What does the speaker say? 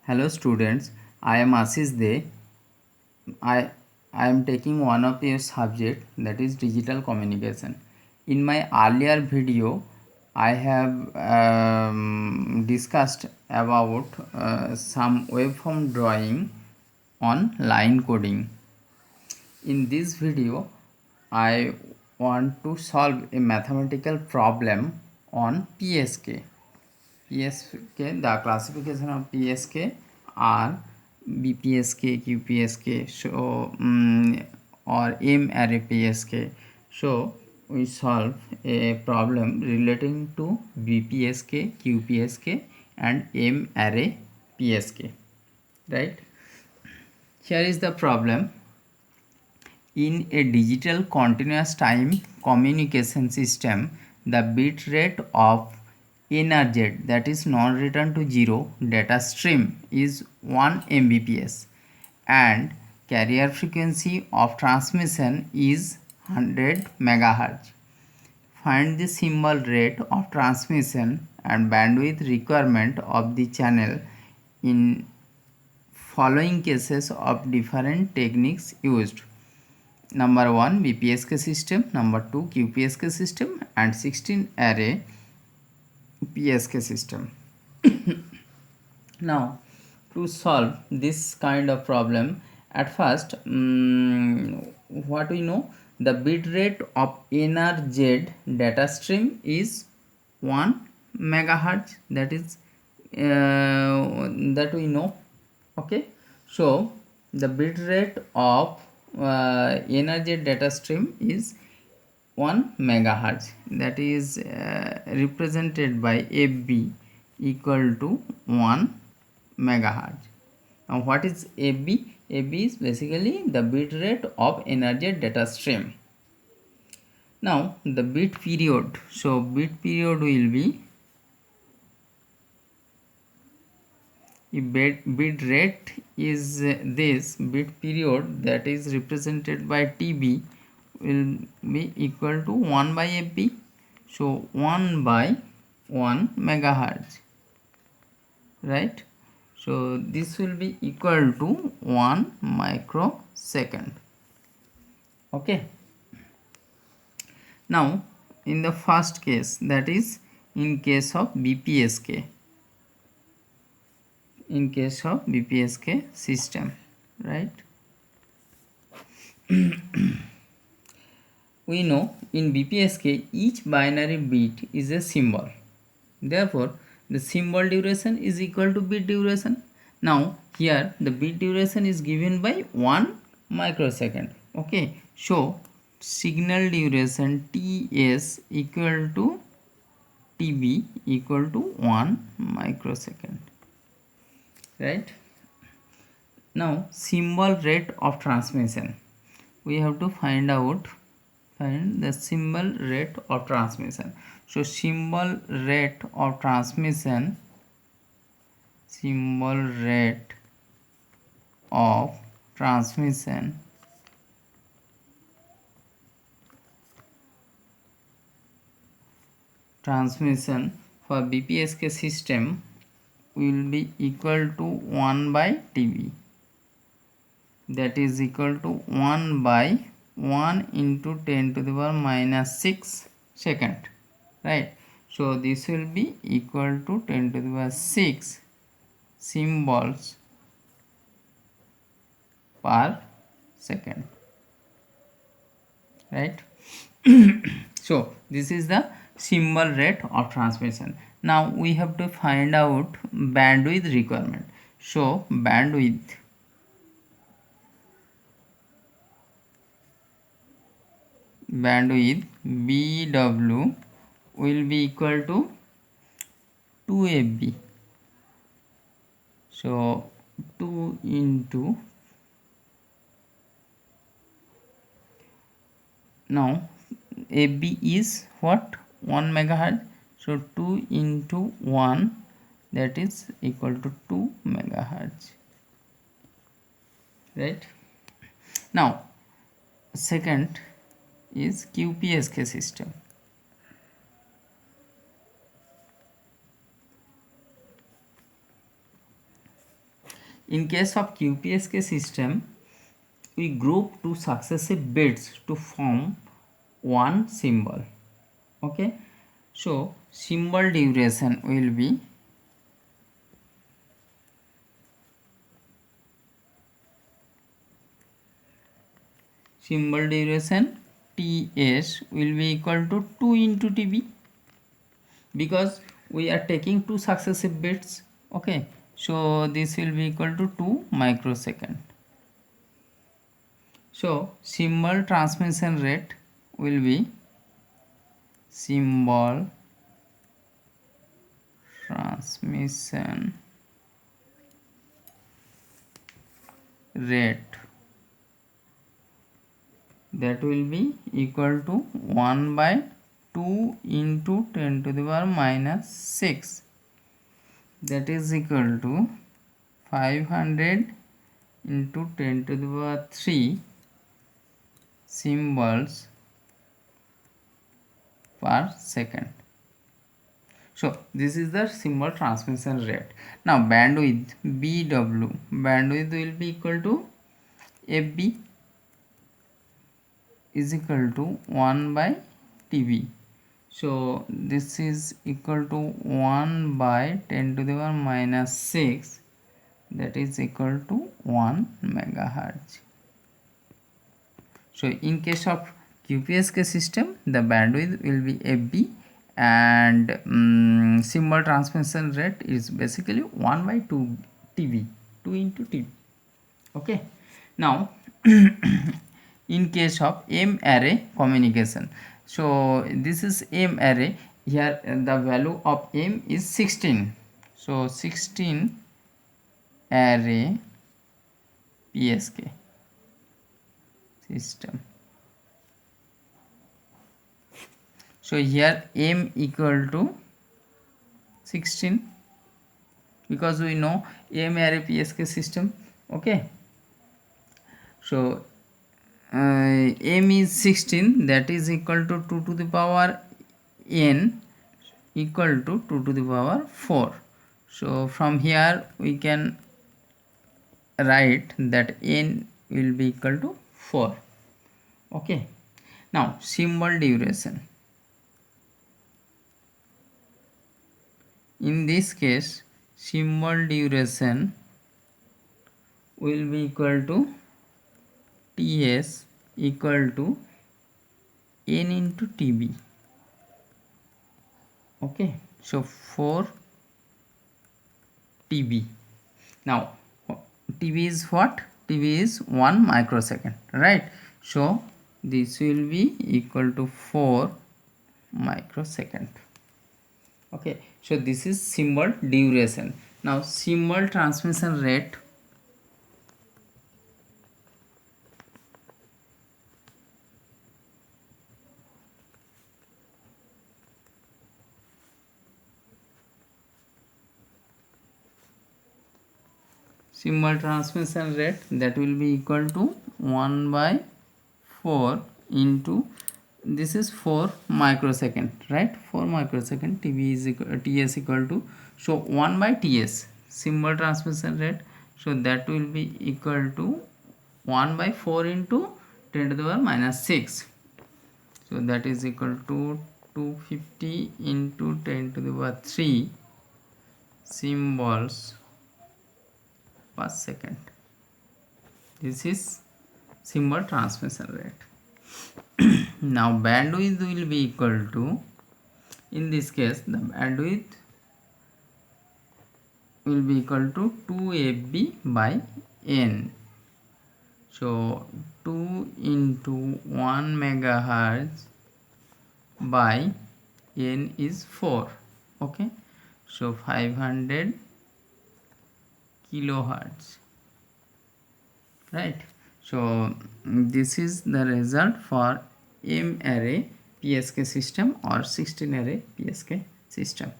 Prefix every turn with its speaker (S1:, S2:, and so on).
S1: Hello students, I am Ashish De. I, I am taking one of your subject, that is digital communication. In my earlier video, I have discussed about some waveform drawing on line coding. In this video, I want to solve a mathematical problem on PSK. PSK, the classification of PSK are BPSK, QPSK, so or M array PSK. So we solve a problem relating to BPSK, QPSK and M array PSK, right? Here is the problem. In a digital continuous time communication system, the bit rate of NRZ, that is non-return to zero data stream, is 1 Mbps and carrier frequency of transmission is 100 MHz. Find the symbol rate of transmission and bandwidth requirement of the channel in following cases of different techniques used. Number 1 BPSK system, number 2 QPSK system and 16 array PSK system. Now to solve this kind of problem, at first what we know, the bit rate of NRZ data stream is 1 megahertz, that is that we know. Okay, so the bit rate of NRZ data stream is 1 megahertz, that is represented by FB equal to 1 megahertz. Now what is FB? FB is basically the bit rate of NRZ data stream. Now the bit period, so bit period will be, bit rate is this, bit period that is represented by TB will be equal to 1 by FB, so 1 by 1 megahertz, right? So this will be equal to 1 microsecond. Okay, now in the first case, that is in case of BPSK, in case of BPSK system, right? We know in BPSK each binary bit is a symbol, therefore the symbol duration is equal to bit duration. Now here the bit duration is given by 1 microsecond. Okay, so signal duration TS equal to TB equal to 1 microsecond, right? Now symbol rate of transmission, we have to find the symbol rate of transmission. So symbol rate of transmission, symbol rate of transmission for BPSK system will be equal to 1 by TB, that is equal to 1 by 1 into 10 to the power minus 6 second, right? So this will be equal to 10 to the power 6 symbols per second, right? So this is the symbol rate of transmission. Now we have to find out bandwidth requirement. So bandwidth BW will be equal to 2 FB. So 2 into, now FB is what, 1 megahertz, so 2 into 1, that is equal to 2 megahertz, right? Now second is QPSK system. In case of QPSK system, we group two successive bits to form one symbol. Okay, so symbol duration will be TS will be equal to 2 into TB, because we are taking two successive bits. Okay, so this will be equal to 2 microsecond. So symbol transmission rate will be symbol transmission rate, that will be equal to 1 by 2 into 10 to the power minus 6, that is equal to 500 into 10 to the power 3 symbols per second. So this is the symbol transmission rate. Now bandwidth BW, bandwidth will be equal to FB is equal to 1 by TB. So this is equal to 1 by 10 to the power minus 6, that is equal to 1 megahertz. So in case of QPSK system, the bandwidth will be FB, and symbol transmission rate is basically 1 by 2 TB, 2 into TB. Okay, now in case of M array communication, so this is M array. Here the value of M is 16, so 16 array PSK system. So here M equal to 16, because we know M array PSK system. Okay, so M is 16, that is equal to 2 to the power n equal to 2 to the power 4. So from here we can write that n will be equal to 4. Okay, now symbol duration. In this case, symbol duration will be equal to TS equal to n into TB. Okay, so 4 TB. Now TB is what? TB is 1 microsecond, right? So this will be equal to 4 microsecond. Okay, so this is symbol duration. Now symbol transmission rate. Symbol transmission rate, that will be equal to 1 by 4 into, this is 4 microsecond, right? 4 microsecond. TB is equal, TS equal to, so 1 by TS symbol transmission rate, so that will be equal to 1 by 4 into 10 to the power minus 6, so that is equal to 250 into 10 to the power 3 symbols per second. This is symbol transmission rate. Now bandwidth will be equal to, in this case the bandwidth will be equal to 2FB by n. So 2 into 1 megahertz by n is 4. Okay, so 500 kilohertz, right? So this is the result for M array PSK system or 16 array PSK system.